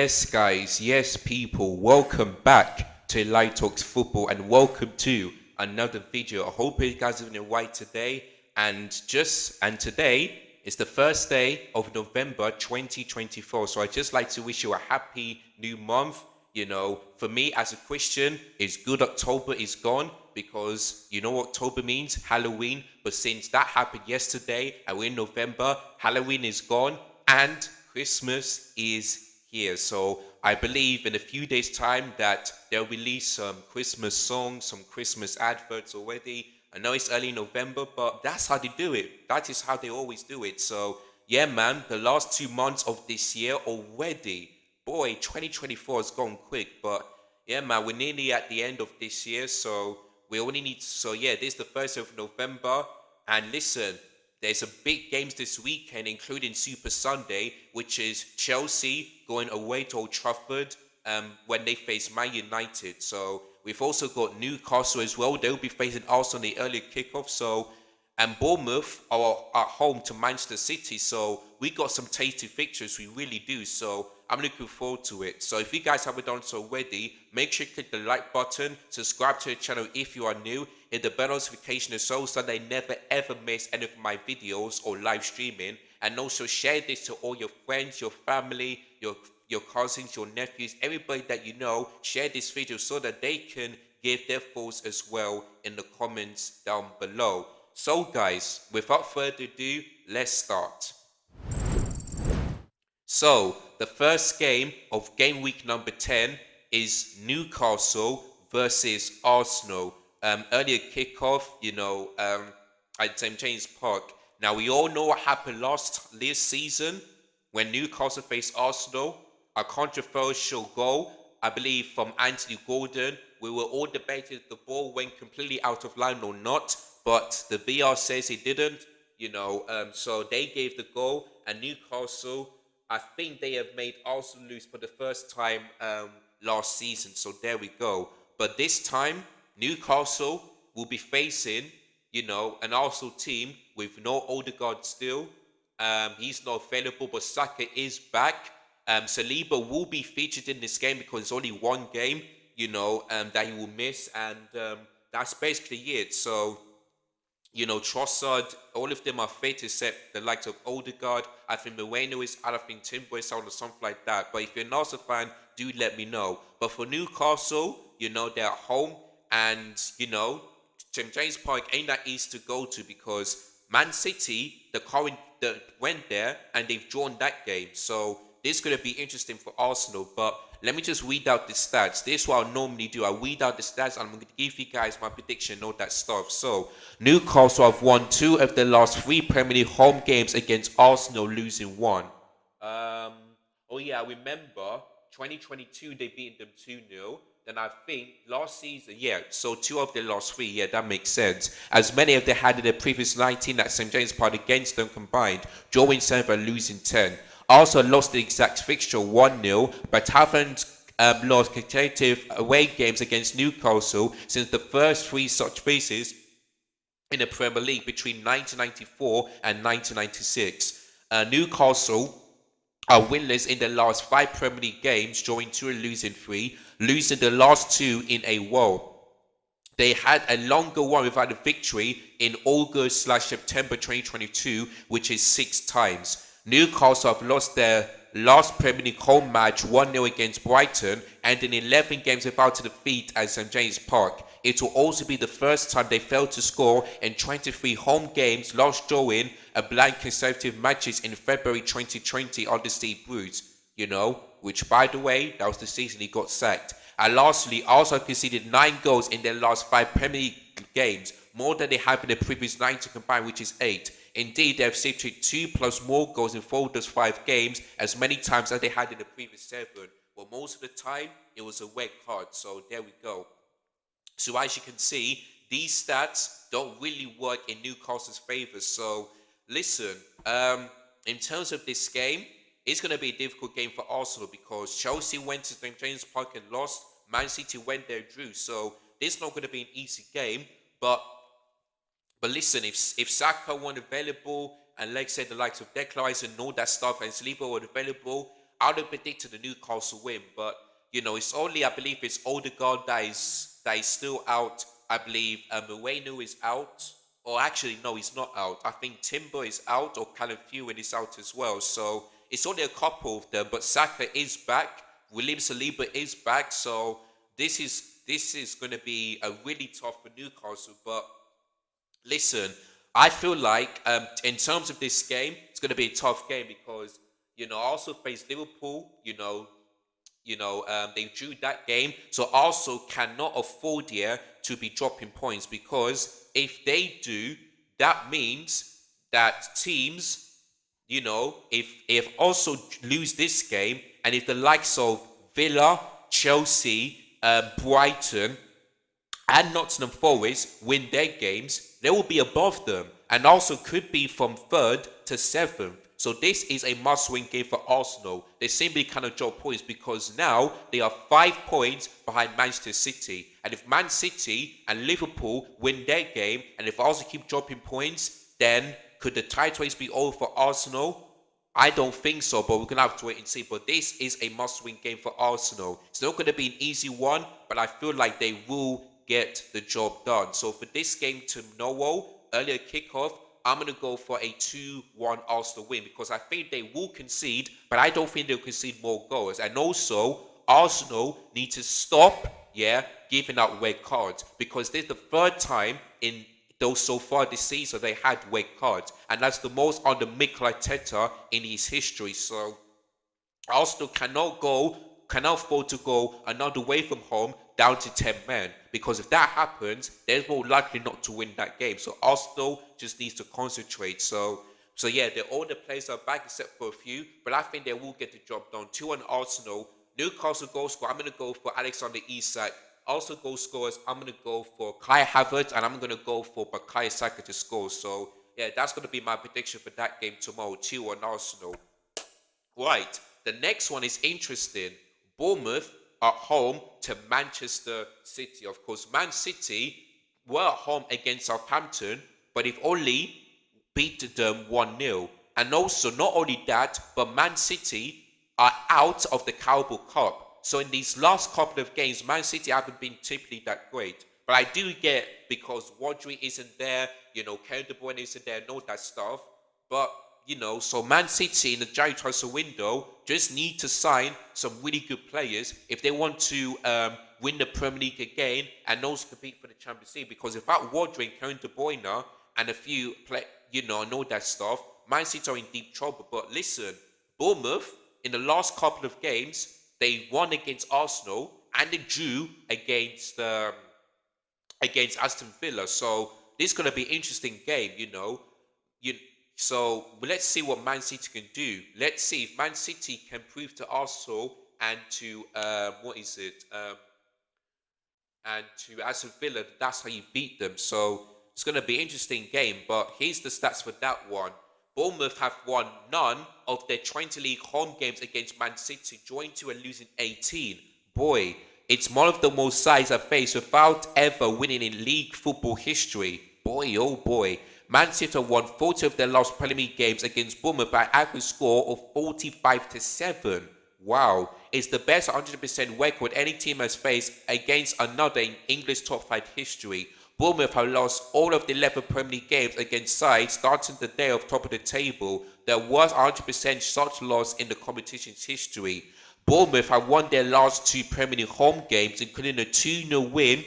Yes, guys, yes, people, welcome back to Light Talks Football and welcome to another video. I hope you guys are doing right today. And today is the first day of November 2024. So I just like to wish you a happy new month. For me as a Christian, it's good October is gone because you know what October means? Halloween. But since that happened yesterday and we're in November, Halloween is gone and Christmas is here. So I believe in a few days' time that they'll release some Christmas songs, some Christmas adverts already. I know it's early November, but that's how they do it. That is how they always do it. So yeah, man, the last 2 months of this year already. Boy, 2024 has gone quick, but yeah, man, we're nearly at the end of this year, so we only need. So yeah, this is the 1st of November, and listen, there's a big games this weekend, including Super Sunday, which is Chelsea going away to Old Trafford when they face Man United. So we've also got Newcastle as well. They'll be facing Arsenal on the early kickoff. So and Bournemouth are at home to Manchester City. So we got some tasty fixtures. We really do. So I'm looking forward to it. So if you guys haven't done so already, make sure you click the like button, subscribe to the channel if you are new, hit the bell notification so that they never ever miss any of my videos or live streaming. And also share this to all your friends, your family, your cousins, your nephews, everybody that you know. Share this video so that they can give their thoughts as well in the comments down below. So guys, without further ado, let's start. So the first game of game week number 10 is Newcastle versus Arsenal. Earlier kickoff, at St. James Park. Now we all know what happened this season when Newcastle faced Arsenal. A controversial goal, I believe, from Anthony Gordon. We were all debating if the ball went completely out of line or not, but the VR says it didn't. So they gave the goal, and Newcastle, I think they have made Arsenal lose for the first time last season. So there we go. But this time, Newcastle will be facing, an Arsenal team with no Odegaard still. He's not available, but Saka is back. Saliba will be featured in this game because it's only one game, that he will miss, and that's basically it. So Trossard, all of them are fit except the likes of Odegaard. I think Moreno is out, I think Timber is out or something like that. But if you're an Arsenal fan, do let me know. But for Newcastle, they're at home and, St. James Park ain't that easy to go to because Man City, went there and they've drawn that game. So this is going to be interesting for Arsenal. But let me just read out the stats. This is what I normally do. I read out the stats and I'm going to give you guys my prediction and all that stuff. So Newcastle have won 2 of the last 3 Premier League home games against Arsenal, losing 1. Oh yeah, I remember 2022 they beat them 2-0. Then I think last season, yeah, so 2 of the last 3, yeah, that makes sense. As many of they had in the previous 19 at St. James Park against them combined, drawing 7 and losing 10. Also lost the exact fixture 1-0, but haven't lost consecutive away games against Newcastle since the first 3 such faces in the Premier League between 1994 and 1996. Newcastle are winless in the last 5 Premier League games, drawing 2 and losing 3, losing the last 2 in a row. They had a longer one without a victory in August/September 2022, which is 6 times. Newcastle have lost their last Premier League home match 1-0 against Brighton and in 11 games without a defeat at St. James Park. It will also be the first time they failed to score in 23 home games, last drawing a blank consecutive matches in February 2020 under Steve Bruce, which by the way, that was the season he got sacked. And lastly, Arsenal conceded 9 goals in their last 5 Premier League games, more than they have in the previous 9 to combine, which is 8. Indeed, they have saved 2 plus more goals in 4 of those 5 games, as many times as they had in the previous 7. But most of the time, it was a red card. So there we go. So as you can see, these stats don't really work in Newcastle's favour. So listen, in terms of this game, it's going to be a difficult game for Arsenal because Chelsea went to St. James Park and lost. Man City went there, drew. So this is not going to be an easy game. But listen, if Saka weren't available and like said the likes of Declan Rice and all that stuff and Saliba were available, I would have predicted the Newcastle win, but it's only, I believe it's Odegaard that is still out. I believe Moreno is out, or actually no, he's not out. I think Timber is out, or Callum Fewin is out as well. So it's only a couple of them, but Saka is back. William Saliba is back. So this is going to be a really tough for Newcastle, but. Listen, I feel like in terms of this game, it's going to be a tough game because also face Liverpool. They drew that game, so also cannot afford here to be dropping points because if they do, that means that teams, if also lose this game, and if the likes of Villa, Chelsea, Brighton and Nottingham Forest win their games, they will be above them and also could be from third to seventh. So this is a must-win game for Arsenal. They simply cannot drop points because now they are 5 points behind Manchester City. And if Man City and Liverpool win their game, and if Arsenal keep dropping points, then could the title race be over for Arsenal? I don't think so, but we're going to have to wait and see. But this is a must-win game for Arsenal. It's not going to be an easy one, but I feel like they will get the job done. So for this game tomorrow, earlier kickoff, I'm going to go for a 2-1 Arsenal win because I think they will concede, but I don't think they'll concede more goals. And also, Arsenal need to stop, giving out red cards because this is the third time in though so far this season they had red cards, and that's the most under Mikel Arteta in his history. So Arsenal cannot afford to go another way from home down to 10 men because if that happens, they're more likely not to win that game. So Arsenal just needs to concentrate. So yeah, all the players are back except for a few, but I think they will get the job done. 2-1 Arsenal. Newcastle goal scorer, I'm going to go for Alexander Isak. Also goal scorers, I'm going to go for Kai Havertz and I'm going to go for Bukayo Saka to score. So yeah, that's going to be my prediction for that game tomorrow. 2-1 Arsenal. Right. The next one is interesting. Bournemouth at home to Manchester City. Of course, Man City were at home against Southampton, but they've only beat them 1-0. And also, not only that, but Man City are out of the Carabao Cup. So in these last couple of games, Man City haven't been typically that great. But I do get because Rodri isn't there, Kevin De Bruyne isn't there, and all that stuff. But so Man City in the January transfer window just need to sign some really good players if they want to win the Premier League again and also compete for the Champions League. Because without Rodri and Kevin De Bruyne and a few and all that stuff, Man City are in deep trouble. But listen, Bournemouth in the last couple of games they won against Arsenal and they drew against Aston Villa. So this is going to be an interesting game. You, so let's see what Man City can do. Let's see if Man City can prove to Arsenal and to and to Aston Villa that's how you beat them. So it's going to be an interesting game. But here's the stats for that one. Bournemouth have won none of their 20 league home games against Man City, drawing 2 and losing 18. Boy, it's one of the most sides I've faced without ever winning in league football history. Boy, oh boy. Man City won 40 of their last Premier League games against Bournemouth by an average score of 45-7. Wow. It's the best 100% record any team has faced against another in English top 5 history. Bournemouth have lost all of the 11 Premier League games against sides starting the day of top of the table. There was 100% such loss in the competition's history. Bournemouth have won their last 2 Premier League home games, including a 2-0 win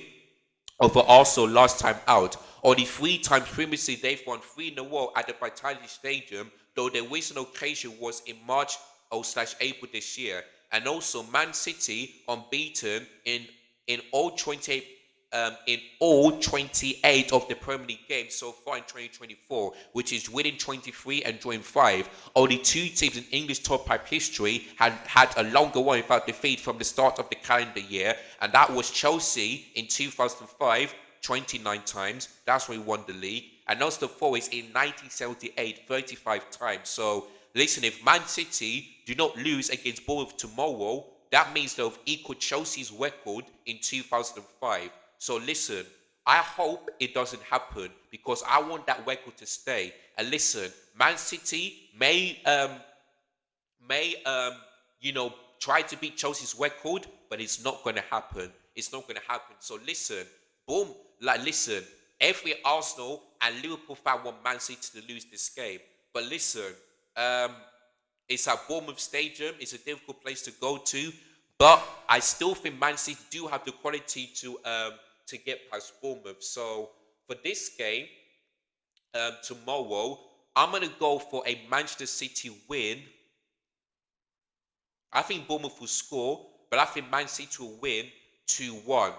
over Arsenal last time out. Only 3 times previously they've won 3 in a row at the Vitality Stadium, though their recent occasion was in March /April this year. And also Man City unbeaten in all 28 of the Premier League games so far in 2024, which is winning 23 and drawing 5. Only 2 teams in English top 5 history had a longer run without defeat from the start of the calendar year, and that was Chelsea in 2005, 29 times. That's when we won the league. And also the Forest in 1978, 35 times. So listen, if Man City do not lose against Bournemouth tomorrow, that means they'll have equaled Chelsea's record in 2005. So listen, I hope it doesn't happen because I want that record to stay. And listen, Man City may try to beat Chelsea's record, but it's not going to happen. It's not going to happen. So listen, boom, listen, every Arsenal and Liverpool fan want Man City to lose this game. But listen, um, it's at Bournemouth Stadium. It's a difficult place to go to, but I still think Man City do have the quality to get past Bournemouth. So for this game tomorrow, I'm gonna go for a Manchester City win. I think Bournemouth will score, but I think Man City will win 2-1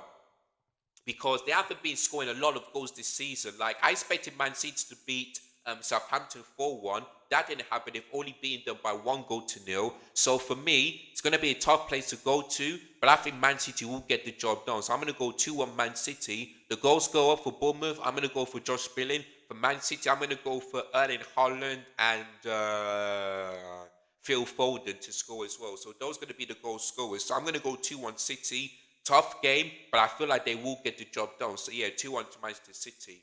because they haven't been scoring a lot of goals this season. Like, I expected Man City to beat Southampton 4-1. That didn't happen. They've only beaten them by 1-0. So for me, it's going to be a tough place to go to, but I think Man City will get the job done. So I'm going to go 2-1 Man City. The goals go up for Bournemouth. I'm going to go for Josh Billing. For Man City, I'm going to go for Erling Haaland and Phil Foden to score as well. So those are going to be the goal scorers. So I'm going to go 2-1 City. Tough game, but I feel like they will get the job done. So yeah, 2-1 to Manchester City.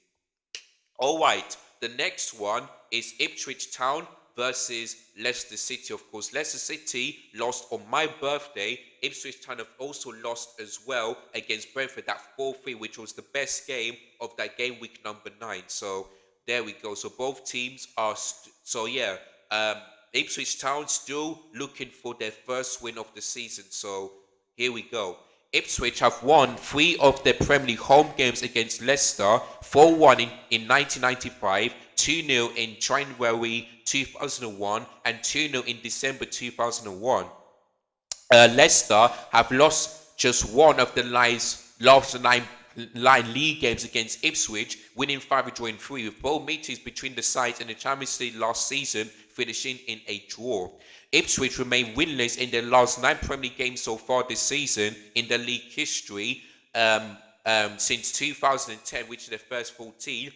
All right, the next one is Ipswich Town versus Leicester City. Of course, Leicester City lost on my birthday. Ipswich Town have also lost as well against Brentford, that 4-3, which was the best game of that game week number 9. So there we go. So both teams are so yeah. Ipswich Town still looking for their first win of the season. So here we go. Ipswich have won 3 of their Premier League home games against Leicester, 4-1 in 1995, 2-0 in January 2001, and 2-0 in December 2001. Leicester have lost just one of the last nine league games against Ipswich, winning 5 and drawing 3, with both meetings between the sides in the Champions League last season finishing in a draw. Ipswich remain winless in their last 9 Premier League games so far this season in the league history since 2010, which is their first 14,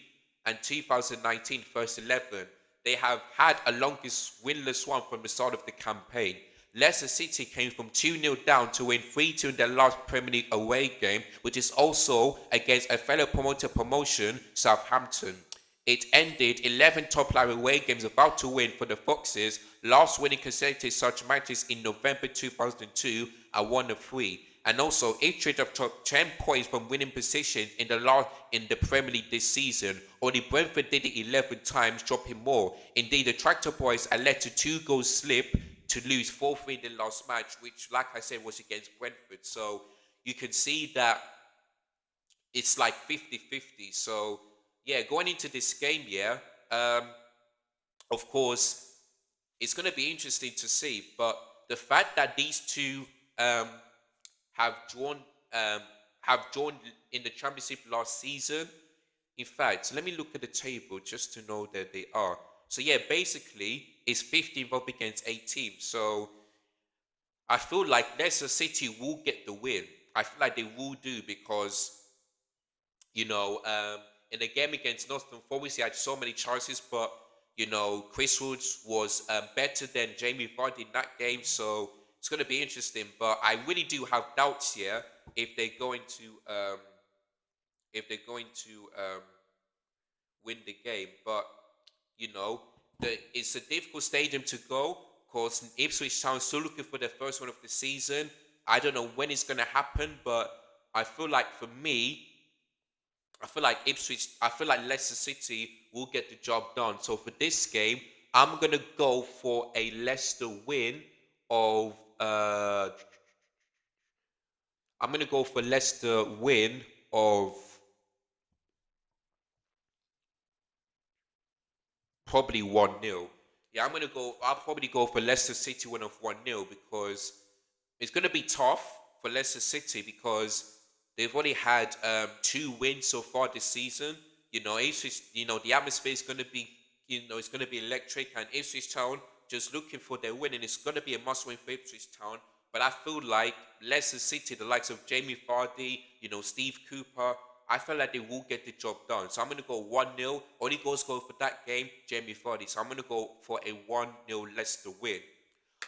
and 2019, first 11. They have had a longest winless one from the start of the campaign. Leicester City came from 2-0 down to win 3-2 in their last Premier League away game, which is also against a fellow promotion, Southampton. It ended 11 top-line away games about to win for the Foxes, last winning consecutive such matches in November 2002 and 1-3. And also, Ipswich have took 10 points from winning positions in the Premier League this season. Only Brentford did it 11 times, dropping more. Indeed, the Tractor Boys are led to 2 goals slip to lose 4-3 in the last match, which, like I said, was against Brentford. So you can see that it's like 50-50. So yeah, going into this game, yeah, of course, it's going to be interesting to see. But the fact that these two have drawn um, have drawn in the championship last season. In fact, let me look at the table just to know that they are. So yeah, basically, it's 15 up against 18. So I feel like Leicester City will get the win. I feel like they will do because in the game against Nottingham Forest, he had so many chances, but Chris Woods was better than Jamie Vardy in that game, so it's going to be interesting. But I really do have doubts here if they're going to win the game. But it's a difficult stadium to go. Of course, Ipswich Town still looking for their first one of the season. I don't know when it's going to happen, but I feel like for me, I feel like Leicester City will get the job done. So for this game, I'm gonna go for a Leicester win of I'm gonna go for Leicester win of probably 1-0. Yeah, I'll probably go for Leicester City win of 1-0 because it's gonna be tough for Leicester City because they've already had 2 wins so far this season. Ipswich, the atmosphere is going to be, it's going to be electric, and Ipswich Town just looking for their win, and it's going to be a must-win for Ipswich Town. But I feel like Leicester City, the likes of Jamie Vardy, Steve Cooper, I feel like they will get the job done. So I'm going to go 1-0. Only goals go for that game, Jamie Vardy. So I'm going to go for a 1-0 Leicester win.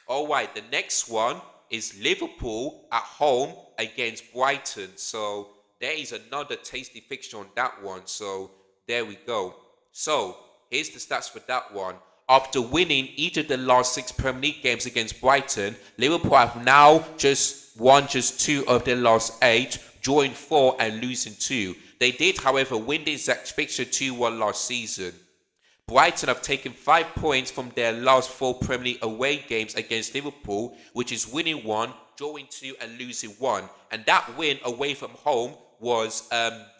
All right, the next one is Liverpool at home against Brighton. So there is another tasty fixture on that one. So there we go. So here's the stats for that one. After winning each of the last 6 Premier League games against Brighton, Liverpool have now just won just 2 of their last 8, drawing 4 and losing 2. They did, however, win the exact fixture 2-1 last season. Brighton have taken 5 points from their last 4 Premier League away games against Liverpool, which is winning 1, drawing 2 and losing 1. And that win away from home was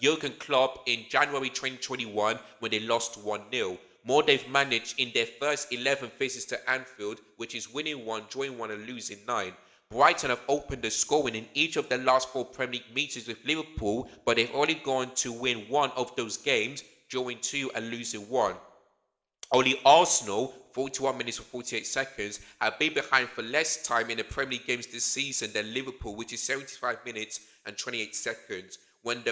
Jurgen Klopp in January 2021 when they lost 1-0. More they've managed in their first 11 visits to Anfield, which is winning 1, drawing 1 and losing 9. Brighton have opened the scoring in each of the last 4 Premier League meetings with Liverpool, but they've only gone to win 1 of those games, drawing 2 and losing 1. Only Arsenal, 41 minutes and 48 seconds, have been behind for less time in the Premier League games this season than Liverpool, which is 75 minutes and 28 seconds. When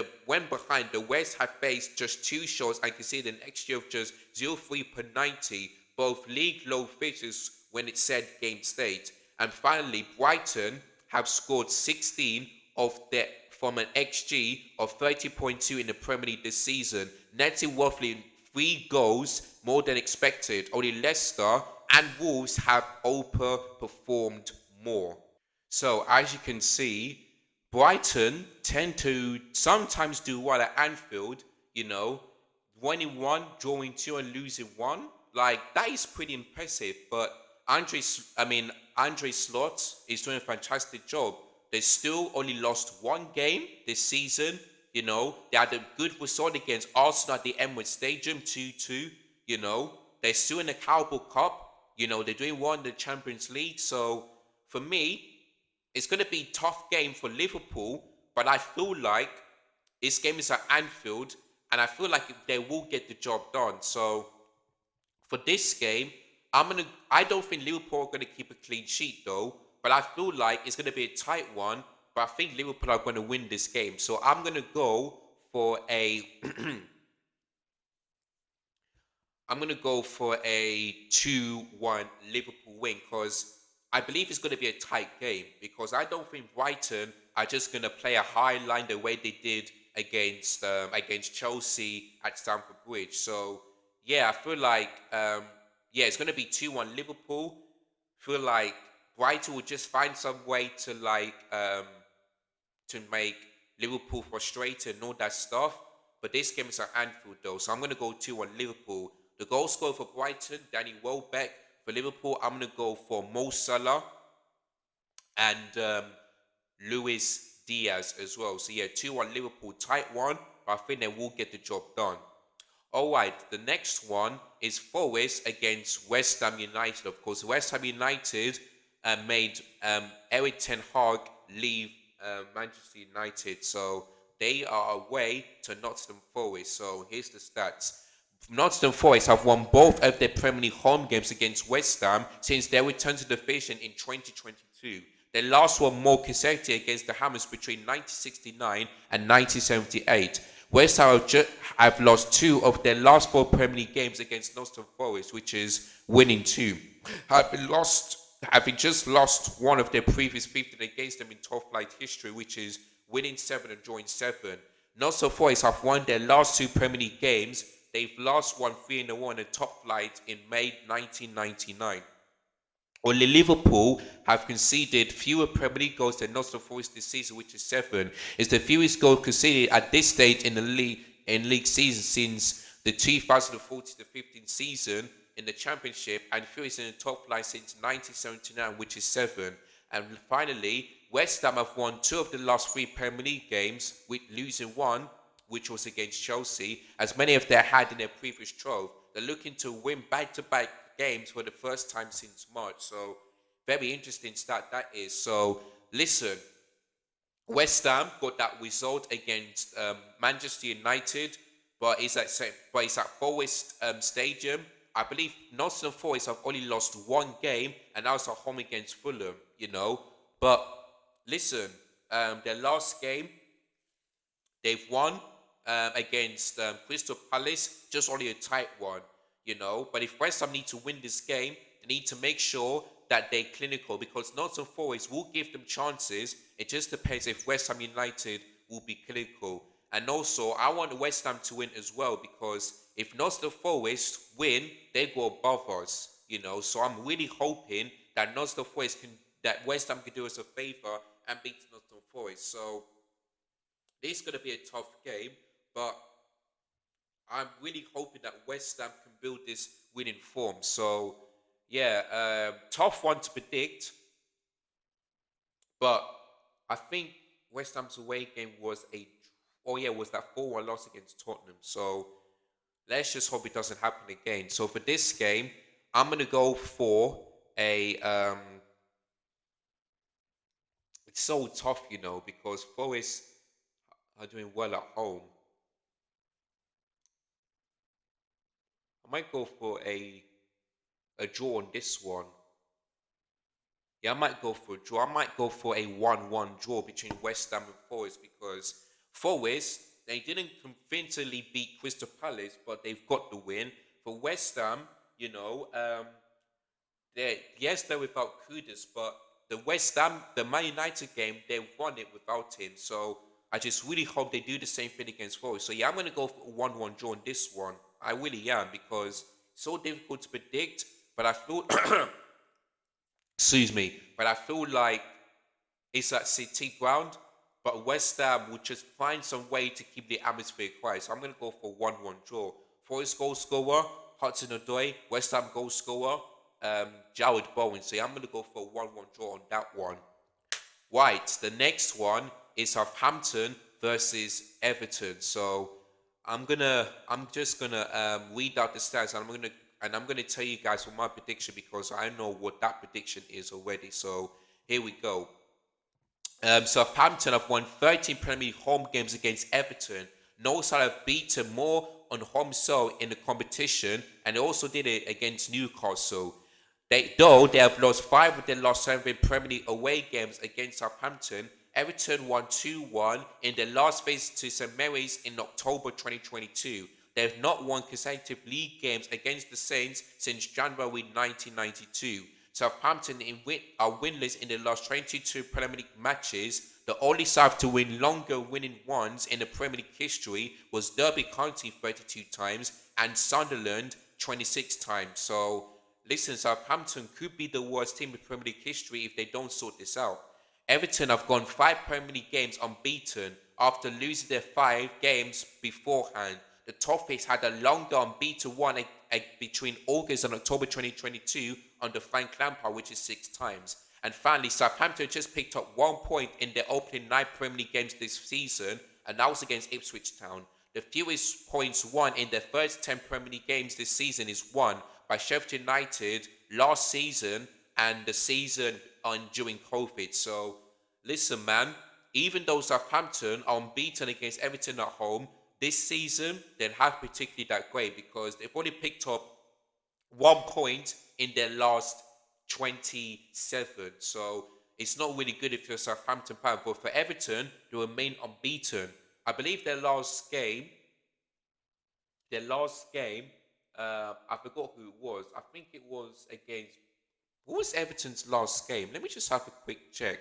behind, the West have faced just 2 shots and conceded an XG of just 0.3 per 90, both league low figures when it said game state. And finally, Brighton have scored 16 of their from an XG of 30.2 in the Premier League this season, netting roughly 3 goals more than expected. Only Leicester and Wolves have overperformed more. So as you can see, Brighton tend to sometimes do well at Anfield, winning 1, drawing 2 and losing 1. Like, that is pretty impressive, but Andre Slot is doing a fantastic job. They still only lost 1 game this season. They had a good result against Arsenal at the Emirates Stadium, 2-2. They're still in the Carabao Cup. They're doing well in the Champions League. So for me, it's going to be a tough game for Liverpool, but I feel like this game is at Anfield, and I feel like they will get the job done. So for this game, I don't think Liverpool are going to keep a clean sheet though, but I feel like it's going to be a tight one. But I think Liverpool are going to win this game. So I'm going to go for a I'm going to go for a 2-1 Liverpool win, because I believe it's going to be a tight game, because I don't think Brighton are just going to play a high line the way they did against Chelsea at Stamford Bridge. So yeah, I feel like it's going to be 2-1 Liverpool. I feel like Brighton will just find some way to to make Liverpool frustrated and all that stuff. But this game is at Anfield though, so I'm going to go 2-1 Liverpool. The goal scorer for Brighton, Danny Welbeck. For Liverpool, I'm going to go for Mo Salah and Luis Diaz as well. So yeah, 2-1 Liverpool, tight one, but I think they will get the job done. Alright, the next one is Forest against West Ham United. Of course, West Ham United made Eric Ten Hag leave Manchester United. So they are away to Nottingham Forest. So here's the stats. Nottingham Forest have won both of their Premier League home games against West Ham since their return to the division in 2022. Their last one more consecutive against the Hammers between 1969 and 1978. West Ham have lost 2 of their last 4 Premier League games against Nottingham Forest, which is winning 2. Having just lost 1 of their previous 15 against them in top flight history, which is winning 7 and drawing 7. Nottingham Forest have won their last 2 Premier League games. They've last won 3-1 in the top flight in May 1999. Only Liverpool have conceded fewer Premier League goals than Nottingham Forest this season, which is 7. It's the fewest goals conceded at this stage in the league season since the 2014-15 season in the Championship, and fewest in the top flight since 1979, which is 7. And finally, West Ham have won 2 of the last 3 Premier League games, with losing 1, which was against Chelsea, as many of them had in their previous 12. They're looking to win back-to-back games for the first time since March. So very interesting stat that is. So listen, West Ham got that result against Manchester United, but it's at Forest Stadium. I believe Nottingham Forest have only lost 1 game, and that was at home against Fulham, But listen, their last game, they've won against Crystal Palace, just only a tight one, But if West Ham need to win this game, they need to make sure that they're clinical, because Nottingham Forest will give them chances. It just depends if West Ham United will be clinical. And also, I want West Ham to win as well, because if Nottingham Forest win, they go above us. So I'm really hoping that West Ham can do us a favor and beat Nottingham Forest. So this is going to be a tough game, but I'm really hoping that West Ham can build this winning form. So yeah, tough one to predict, but I think West Ham's away game was that 4-1 loss against Tottenham. So let's just hope it doesn't happen again. So for this game, I'm gonna go for a it's so tough, because Forest are doing well at home. I might go for a draw on this one. Yeah, I might go for a draw. I might go for a 1-1 draw between West Ham and Forest, because Forest, they didn't convincingly beat Crystal Palace, but they've got the win. For West Ham, you know, they're without Kudus, but the Man United game, they won it without him. So I just really hope they do the same thing against Forest. So yeah, I'm gonna go for a 1-1 draw on this one. I really am, because it's so difficult to predict. But I feel, excuse me, but I feel like it's at City ground. But West Ham will just find some way to keep the atmosphere quiet. So I'm gonna go for 1-1 draw. Forest goal scorer, Hudson Odoi. West Ham goal scorer, Jared Bowen. So yeah, I'm gonna go for a 1-1 draw on that one. Right, the next one is Southampton versus Everton. So I'm just gonna read out the stats, and I'm gonna tell you guys what my prediction, because I know what that prediction is already. So here we go. Southampton have won 13 Premier League home games against Everton. No side have beaten more on home soil in the competition, and they also did it against Newcastle. Though they have lost 5 of their last 7 Premier League away games against Southampton, Everton won 2-1 in their last visit to St Mary's in October 2022. They have not won consecutive league games against the Saints since January 1992. Southampton are winless in their last 22 Premier League matches. The only side to win longer winning ones in the Premier League history was Derby County 32 times and Sunderland 26 times. So listen, Southampton could be the worst team in Premier League history if they don't sort this out. Everton have gone 5 Premier League games unbeaten after losing their 5 games beforehand. The Toffees had a longer unbeaten one between August and October 2022 under Frank Lampard, which is 6 times. And finally, Southampton just picked up 1 point in their opening 9 Premier League games this season, and that was against Ipswich Town. The fewest points won in their first 10 Premier League games this season is won by Sheffield United last season and the season during COVID. So listen, man, even though Southampton are unbeaten against Everton at home this season, they have particularly that great, because they've only picked up 1 point in their last 27. So it's not really good if you're a Southampton fan. But for Everton, they remain unbeaten. I believe their last game, I forgot who it was. I think it was against. What was Everton's last game? Let me just have a quick check,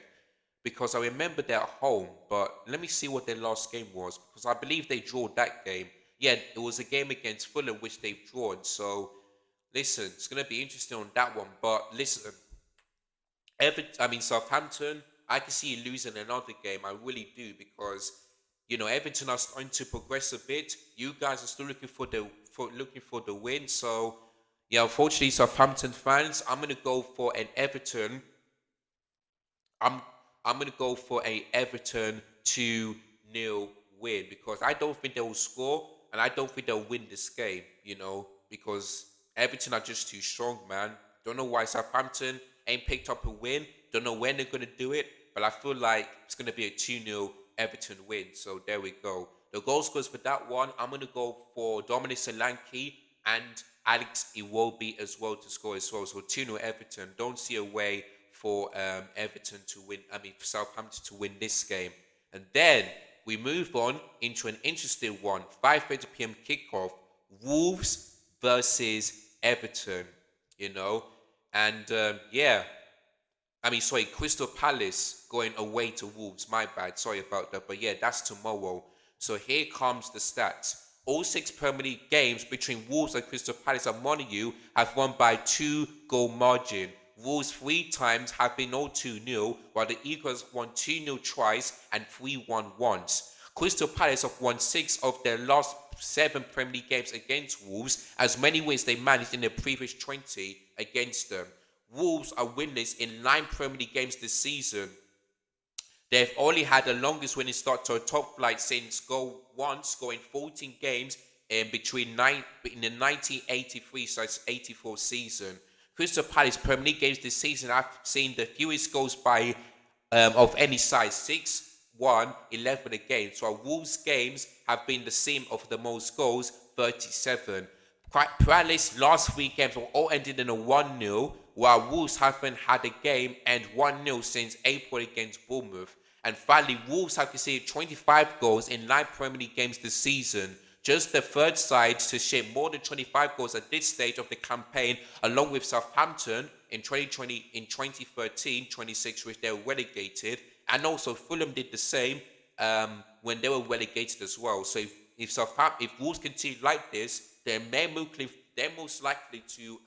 because I remember they're at home. But let me see what their last game was, because I believe they drew that game. Yeah, it was a game against Fulham which they've drawn. So listen, it's gonna be interesting on that one. But listen, Southampton, I can see losing another game. I really do, because Everton are starting to progress a bit. You guys are still looking for the win. So yeah, unfortunately, Southampton fans, I'm gonna go for an Everton. I'm I'm gonna go for a Everton 2-0 win, because I don't think they will score, and I don't think they'll win this game. Because Everton are just too strong, man. Don't know why Southampton ain't picked up a win. Don't know when they're gonna do it, but I feel like it's gonna be a 2-0 Everton win. So there we go. The goal scorers for that one, I'm gonna go for Dominic Solanke and Alex Iwobi as well to score as well. So 2-0 Everton. Don't see a way for Everton to win. For Southampton to win this game. And then we move on into an interesting one. 5:30 p.m. kickoff. Wolves versus Everton. You know, and yeah. Sorry, Crystal Palace going away to Wolves. My bad. Sorry about that. But yeah, that's tomorrow. So here comes the stats. All 6 Premier League games between Wolves and Crystal Palace and Monaco have won by 2-goal margin. Wolves 3 times have been 0-2-0, while the Eagles won 2-0 twice and 3-1 once. Crystal Palace have won 6 of their last 7 Premier League games against Wolves, as many wins they managed in the previous 20 against them. Wolves are winless in 9 Premier League games this season. They've only had the longest winning start to a top flight since scoring 14 games in the 1983/84 season. Crystal Palace Premier League games this season have seen the fewest goals by of any side, 6, 1, 11 a game. So our Wolves games have been the same of the most goals, 37. Palace's last 3 games have all ended in a 1-0, while Wolves haven't had a game end 1-0 since April against Bournemouth. And finally, Wolves have conceded 25 goals in 9 Premier League games this season. Just the third side to share more than 25 goals at this stage of the campaign, along with Southampton in 2013, 26, which they were relegated. And also Fulham did the same when they were relegated as well. So if Wolves continue like this, then they're most likely to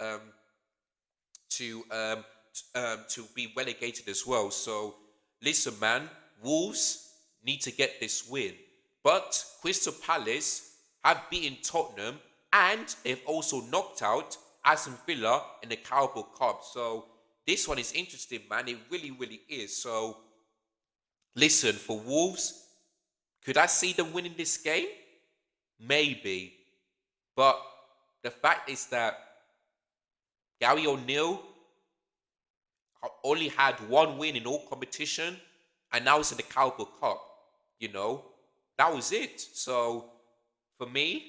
be relegated as well. So listen, man, Wolves need to get this win. But Crystal Palace have beaten Tottenham, and they've also knocked out Aston Villa in the Carabao Cup. So this one is interesting, man. It really, really is. So listen, for Wolves, could I see them winning this game? Maybe. But the fact is that Gary O'Neill only had 1 win in all competition, and now it's in the Carabao Cup. That was it. So for me,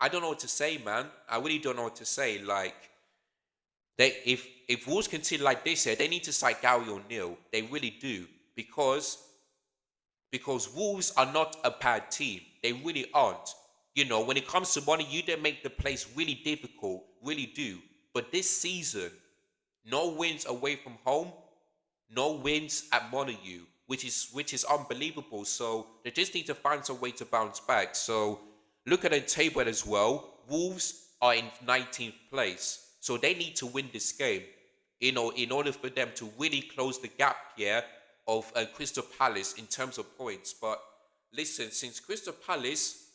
I don't know what to say, man. I really don't know what to say. Like, if Wolves continue like this here, they need to cite Gary O'Neill. They really do, because Wolves are not a bad team. They really aren't. When it comes to money, you don't make the place really difficult, really do. But this season, no wins away from home, no wins at Monaco, which is unbelievable. So they just need to find some way to bounce back. So look at the table as well. Wolves are in 19th place, so they need to win this game, in order for them to really close the gap here of Crystal Palace in terms of points. But listen, since Crystal Palace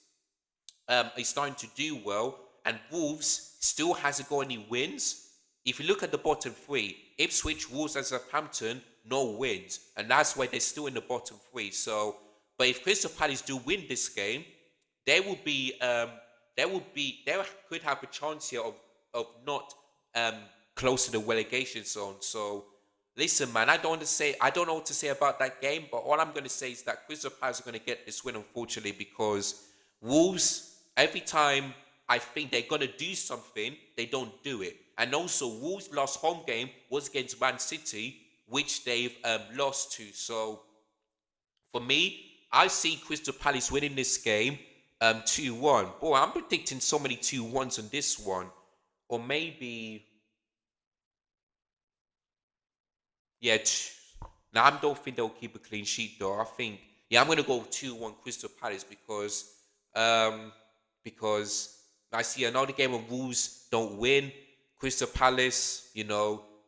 is starting to do well, and Wolves still hasn't got any wins. If you look at the bottom 3, Ipswich, Wolves, and Southampton, no wins, and that's why they're still in the bottom 3. So, but if Crystal Palace do win this game, they could have a chance here of not close to the relegation zone. So, listen, man, I don't know what to say about that game, but all I'm going to say is that Crystal Palace are going to get this win, unfortunately, because Wolves, every time I think they're going to do something, they don't do it. And also, Wolves' last home game was against Man City, which they've lost to. So, for me, I see Crystal Palace winning this game 2-1. Boy, I'm predicting so many 2-1s on this one. Or maybe... Yeah, now I don't think they'll keep a clean sheet, though. I think... Yeah, I'm going to go 2-1 Crystal Palace because I see another game of Wolves don't win. Crystal Palace,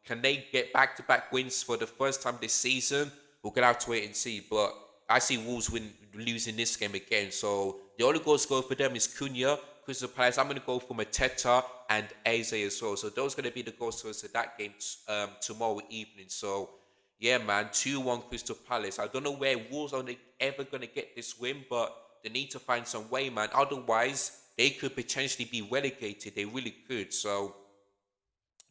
can they get back-to-back wins for the first time this season? We're going to have to wait and see. But I see Wolves losing this game again. So the only goal scorer for them is Cunha. Crystal Palace, I'm going to go for Mateta and Eze as well. So those are going to be the goal scorers for that game tomorrow evening. So, yeah, man, 2-1 Crystal Palace. I don't know where Wolves are ever going to get this win, but they need to find some way, man. Otherwise, they could potentially be relegated. They really could. So,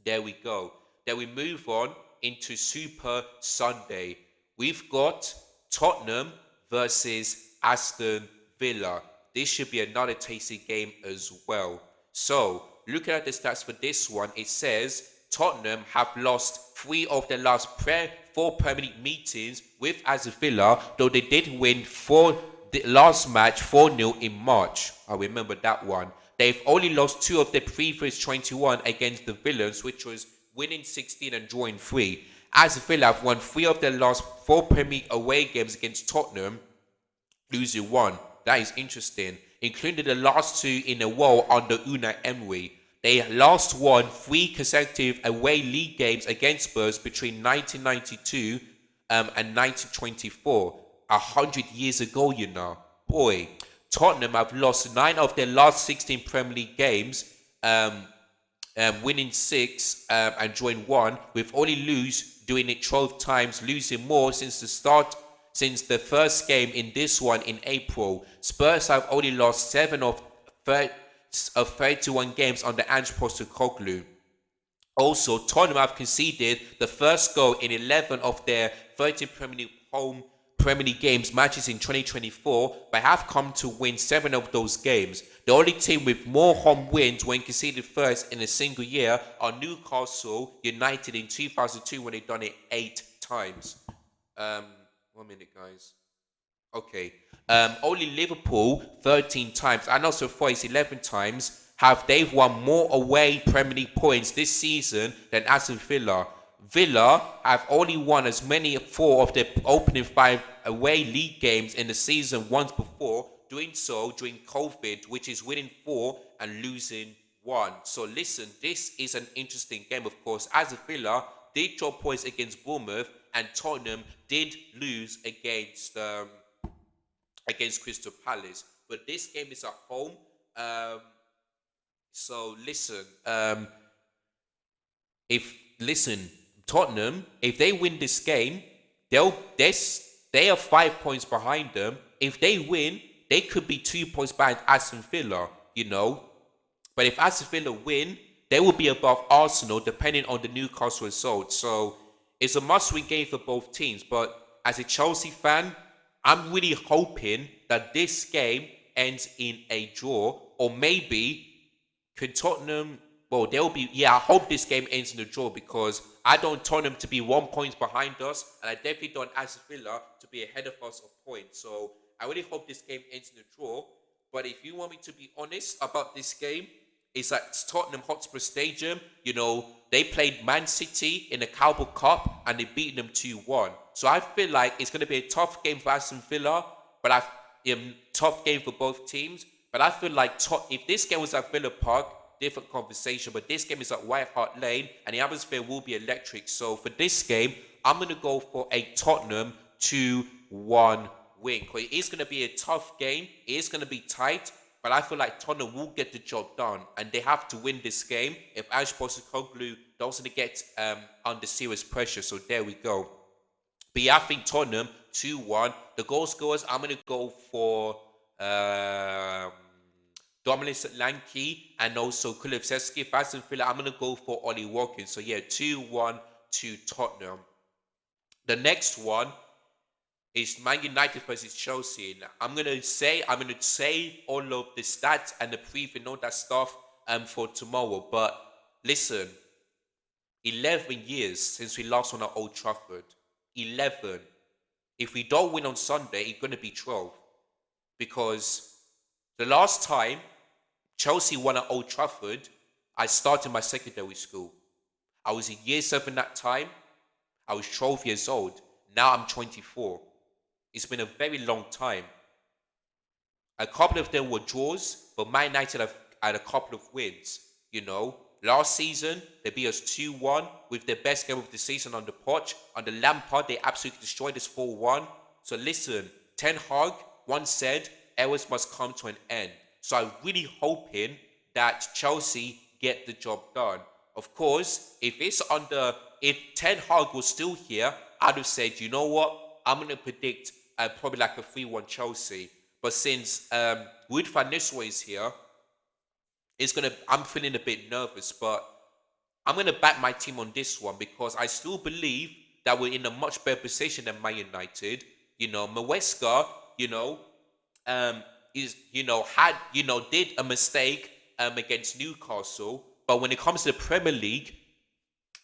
there we go. Then we move on into Super Sunday. We've got Tottenham versus Aston Villa. This should be another tasty game as well. So, looking at the stats for this one, it says Tottenham have lost 3 of their last 4 Premier League meetings with Aston Villa, though they did win the last match 4-0 in March. I remember that one. They've only lost 2 of their previous 21 against the Villains, which was winning 16 and drawing 3. Aston Villa have won 3 of their last 4 Premier League away games against Tottenham, losing 1. That is interesting. including the last two in a row under Unai Emery. They last won 3 consecutive away league games against Spurs between 1992 and 1924. 100 years ago, you know. Boy, Tottenham have lost 9 of their last 16 Premier League games, winning 6 and drawing 1, with only doing it 12 times, losing more since the first game in this one in April. Spurs have only lost 7 of 31 games under Ange Postecoglou. Also, Tottenham have conceded the first goal in 11 of their 13 Premier League games matches in 2024, but have come to win 7 of those games. The only team with more home wins when conceded first in a single year are Newcastle United in 2002 when they've done it 8 times. 1 minute, guys. Okay. Only Liverpool 13 times and also Forest 11 times have they've won more away Premier League points this season than Aston Villa. Villa have only won as many 4 of their opening 5 away league games in the season once before, doing so during COVID, which is winning 4 and losing 1. So listen, this is an interesting game, of course. Aston Villa did drop points against Bournemouth, and Tottenham did lose against Crystal Palace. But this game is at home. So listen, Tottenham, if they win this game, they are 5 points behind them. If they win, they could be 2 points behind Aston Villa, you know. But if Aston Villa win, they will be above Arsenal, depending on the Newcastle result. So it's a must-win game for both teams. But as a Chelsea fan, I'm really hoping that this game ends in a draw, or maybe could Tottenham. Well, I hope this game ends in a draw, because I don't want Tottenham to be 1 point behind us, and I definitely don't want Aston Villa to be ahead of us of points. So I really hope this game ends in a draw. But if you want me to be honest about this game, it's at Tottenham Hotspur Stadium. You know, they played Man City in the Carabao Cup and they beat them 2-1. So I feel like it's going to be a tough game for Aston Villa, but tough game for both teams. But I feel like if this game was at Villa Park, different conversation. But this game is at White Hart Lane, and the atmosphere will be electric. So for this game, I'm going to go for a Tottenham 2-1 win. It is going to be a tough game. It is going to be tight. But I feel like Tottenham will get the job done, and they have to win this game if Ange Postecoglou doesn't get under serious pressure. So there we go. But yeah, I think Tottenham 2-1. The goal scorers, I'm going to go for Dominic Solanke and also Kulusevski. If Aston Villa, I'm going to go for Ollie Watkins. So yeah, 2-1 to Tottenham. The next one is Man United versus Chelsea. Now, I'm going to save all of the stats and the preview and all that stuff for tomorrow. But listen, 11 years since we last won at Old Trafford. 11. If we don't win on Sunday, it's going to be 12. Because the last time Chelsea won at Old Trafford, I started my secondary school. I was in year 7 that time. I was 12 years old. Now I'm 24. It's been a very long time. A couple of them were draws, but Man United have had a couple of wins. You know, last season, they beat us 2-1 with their best game of the season on the Poch. Under Lampard, they absolutely destroyed us 4-1. So listen, Ten Hag once said, errors must come to an end. So I'm really hoping that Chelsea get the job done. Of course, if Ten Hag was still here, I'd have said, you know what? I'm going to predict probably like a 3-1 Chelsea. But since Ruud Van Nistelrooy is here, I'm feeling a bit nervous. But I'm going to back my team on this one, because I still believe that we're in a much better position than Man United. You know, Maresca, did a mistake against Newcastle. But when it comes to the Premier League,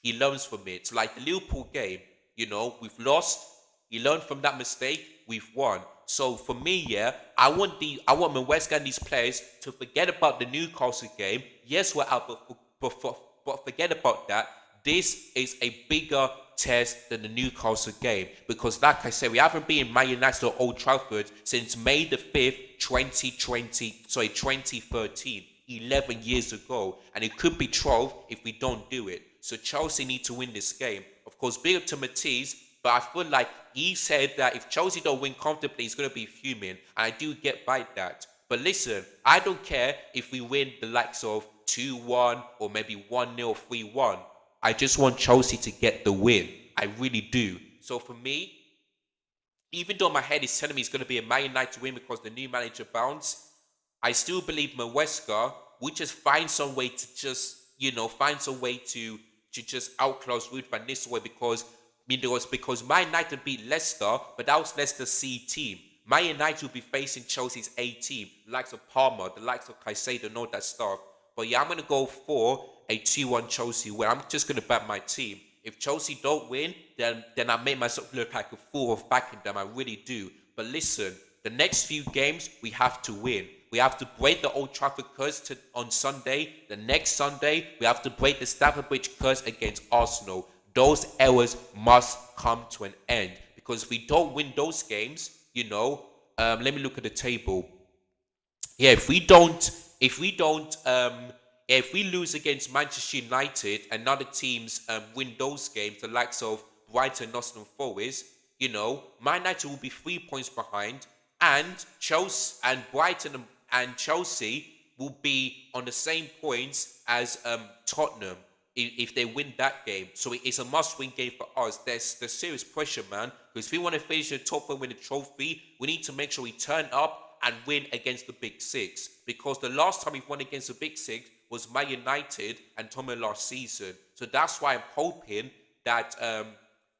he learns from it. So like the Liverpool game, we've lost. He learned from that mistake. We've won. So for me, I want Maresca and these players to forget about the Newcastle game. Yes, we're out, but forget about that. this is a bigger test than the Newcastle game because, like I said, we haven't been in Man United or Old Trafford since May the 5th, 2013, 11 years ago, and it could be 12 if we don't do it. So Chelsea need to win this game. Of course, big up to Matisse, but I feel like he said that if Chelsea don't win comfortably, he's going to be fuming, and I do get by that. But listen, I don't care if we win the likes of 2-1 or maybe 1-0, 3-1. I just want Chelsea to get the win. I really do. So for me, even though my head is telling me it's going to be a Man United win because the new manager bounced, I still believe Maresca will just find some way to just, find some way to just outclass Ruud Van Nistelrooy because Man United beat Leicester, but that was Leicester's C team. Man United will be facing Chelsea's A team, the likes of Palmer, the likes of Caicedo, and all that stuff. But yeah, I'm going to go for a 2-1 Chelsea win. I'm just going to back my team. If Chelsea don't win, then I make myself look like a fool of backing them. I really do. But listen, the next few games, we have to win. We have to break the Old Trafford curse on Sunday. The next Sunday, we have to break the Stamford Bridge curse against Arsenal. Those errors must come to an end. Because if we don't win those games, let me look at the table. Yeah, if we lose against Manchester United and other teams win those games, the likes of Brighton, Nottingham Forest, Man United will be 3 points behind, and Chelsea and Brighton and Chelsea will be on the same points as Tottenham if they win that game. So it's a must-win game for us. There's serious pressure, man, because if we want to finish the top and win the trophy, we need to make sure we turn up and win against the Big Six. Because the last time we won against the Big Six was Man United and Tottenham last season. So that's why I'm hoping that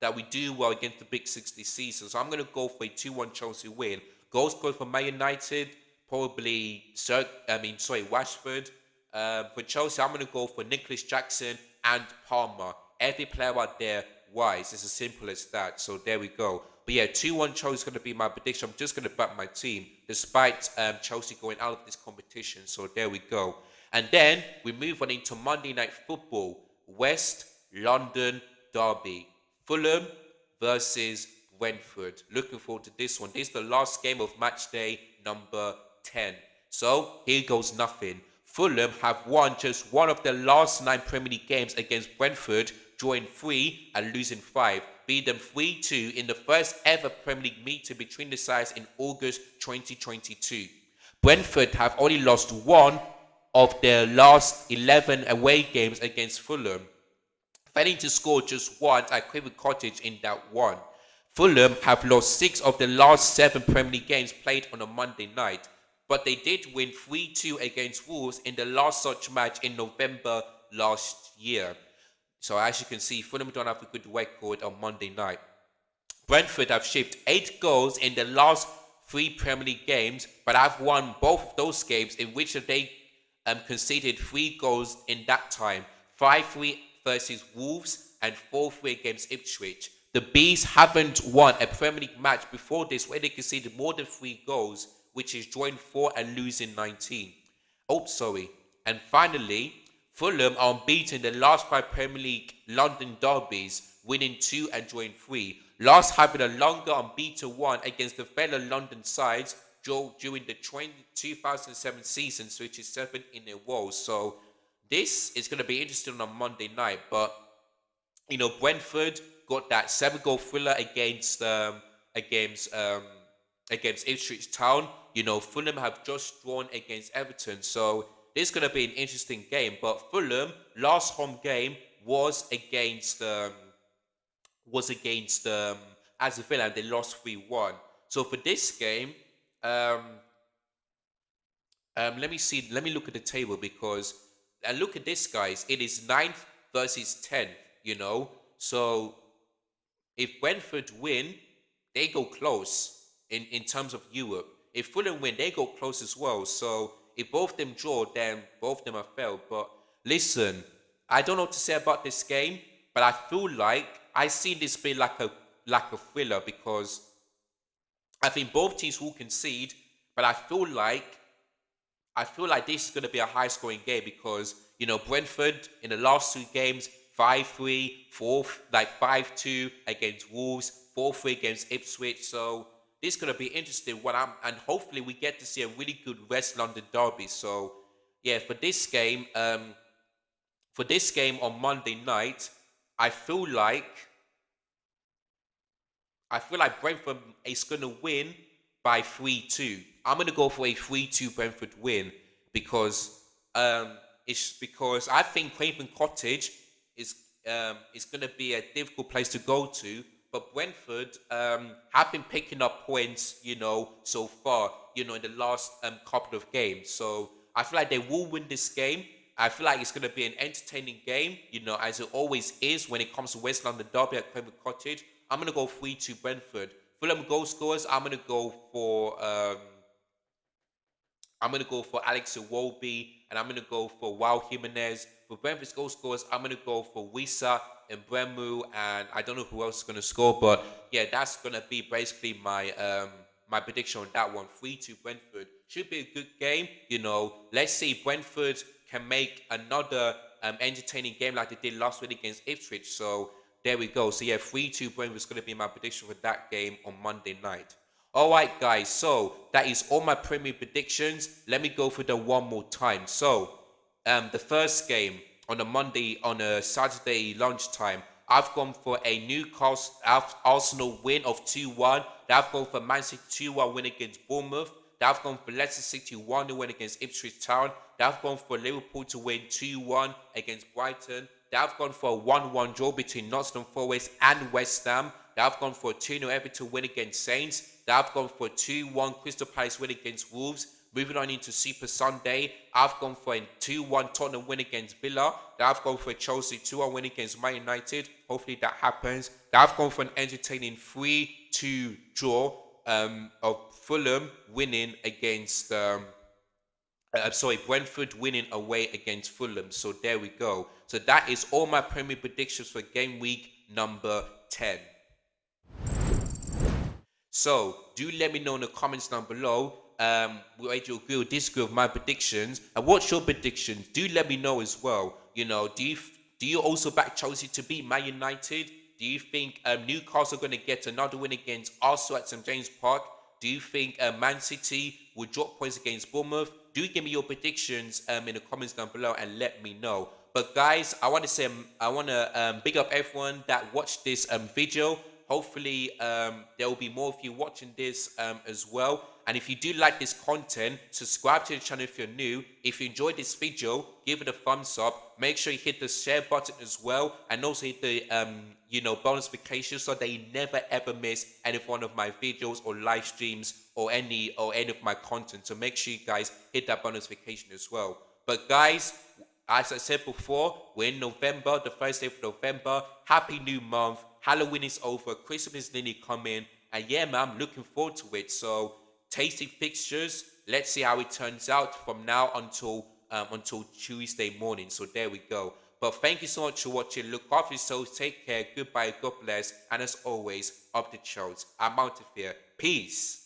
that we do well against the Big Six this season. So I'm going to go for a 2-1 Chelsea win. Goals scored for Man United, probably Rashford. For Chelsea, I'm going to go for Nicholas Jackson and Palmer. Every player out there wise. It's as simple as that. So there we go. But yeah, 2-1 Chelsea is going to be my prediction. I'm just going to back my team despite Chelsea going out of this competition. So there we go. And then we move on into Monday Night Football. West London Derby. Fulham versus Brentford. Looking forward to this one. This is the last game of match day number 10. So here goes nothing. Fulham have won just one of their last 9 Premier League games against Brentford, drawing 3 and losing 5, beat them 3-2 in the first ever Premier League meeting between the sides in August 2022. Brentford have only lost one of their last 11 away games against Fulham, failing to score just once at Craven Cottage in that one. Fulham have lost 6 of the last 7 Premier League games played on a Monday night, but they did win 3-2 against Wolves in the last such match in November last year. So as you can see, Fulham don't have a good record on Monday night. Brentford have shipped 8 goals in the last 3 Premier League games, but have won both of those games in which they conceded 3 goals in that time. 5-3 versus Wolves and 4-3 against Ipswich. The Bees haven't won a Premier League match before this where they conceded more than 3 goals, which is drawing 4 and losing 19. And finally, Fulham are unbeaten in the last 5 Premier League London derbies, winning 2 and drawing 3. Last having a longer unbeaten one against the fellow London sides during the 2007 season, which is 7 in a row. So this is going to be interesting on Monday night. But, Brentford got that 7-goal thriller against Ipswich Town. Fulham have just drawn against Everton. So this is going to be an interesting game. But Fulham, last home game was against Aston Villa, and they lost 3-1. So for this game, let me look at the table because, and look at this, guys. It is 9th versus 10th, So if Brentford win, they go close in terms of Europe. If Fulham win, they go close as well. So if both of them draw, then both of them have failed. But listen, I don't know what to say about this game, but I feel like I see this being like a thriller because I think both teams will concede, but I feel like this is going to be a high-scoring game because Brentford in the last 2 games 5-3, 4 like 5-2 against Wolves, 4-3 against Ipswich. So this is gonna be interesting. And hopefully we get to see a really good West London derby. So yeah, for this game on Monday night, I feel like Brentford is going to win by 3-2. I'm going to go for a 3-2 Brentford win because it's because I think Craven Cottage is is going to be a difficult place to go to. But Brentford have been picking up points, so far, in the last couple of games. So I feel like they will win this game. I feel like it's going to be an entertaining game, as it always is when it comes to West London Derby at Craven Cottage. I'm going to go 3-2 Brentford. Fulham goal scorers, I'm going to go for Alex Iwobi, and I'm going to go for Wow Jimenez. For Brentford's goal scorers, I'm going to go for Wissa and Bremu, and I don't know who else is going to score, but yeah, that's going to be basically my prediction on that one. 3-2 Brentford. Should be a good game. Let's see Brentford can make another entertaining game like they did last week against Ipswich. So there we go. So yeah, 3-2 Brentford is going to be my prediction for that game on Monday night. Alright guys, so that is all my Premier predictions. Let me go through them one more time. So, the first game on a Saturday lunchtime, I've gone for a Newcastle Arsenal win of 2-1. I've gone for Man City 2-1 win against Bournemouth. I've gone for Leicester City 1-0 win against Ipswich Town. I've gone for Liverpool to win 2-1 against Brighton. I've gone for a 1-1 draw between Nottingham Forest and West Ham. I've gone for a 2-0 Everton win against Saints. I've gone for a 2-1 Crystal Palace win against Wolves. Moving on into Super Sunday, I've gone for a 2-1 Tottenham win against Villa. I've gone for a Chelsea 2-1 win against Man United. Hopefully that happens. I've gone for an entertaining 3-2 draw of Fulham winning against Brentford winning away against Fulham. So there we go. So that is all my Premier predictions for game week number 10. So do let me know in the comments down below whether you agree or disagree with my predictions, and what's your predictions. Do let me know as well. Do you also back Chelsea to beat Man United? Do you think Newcastle are going to get another win against Arsenal at St James Park? Do you think Man City will drop points against Bournemouth? Do give me your predictions in the comments down below and let me know. But guys, I want to big up everyone that watched this video. Hopefully, there will be more of you watching this as well. And if you do like this content, subscribe to the channel if you're new. If you enjoyed this video, give it a thumbs up. Make sure you hit the share button as well, and also hit the bonus notification so that you never ever miss any one of my videos or live streams or any of my content. So make sure you guys hit that bonus notification as well. But guys, as I said before, we're in November, the first day of November. Happy new month. Halloween is over. Christmas is nearly coming. And yeah, man, I'm looking forward to it. So, tasty fixtures. Let's see how it turns out from now until Tuesday morning. So there we go. But thank you so much for watching. Look after yourselves. Take care. Goodbye. God bless. And as always, up the charts. I'm out of here. Peace.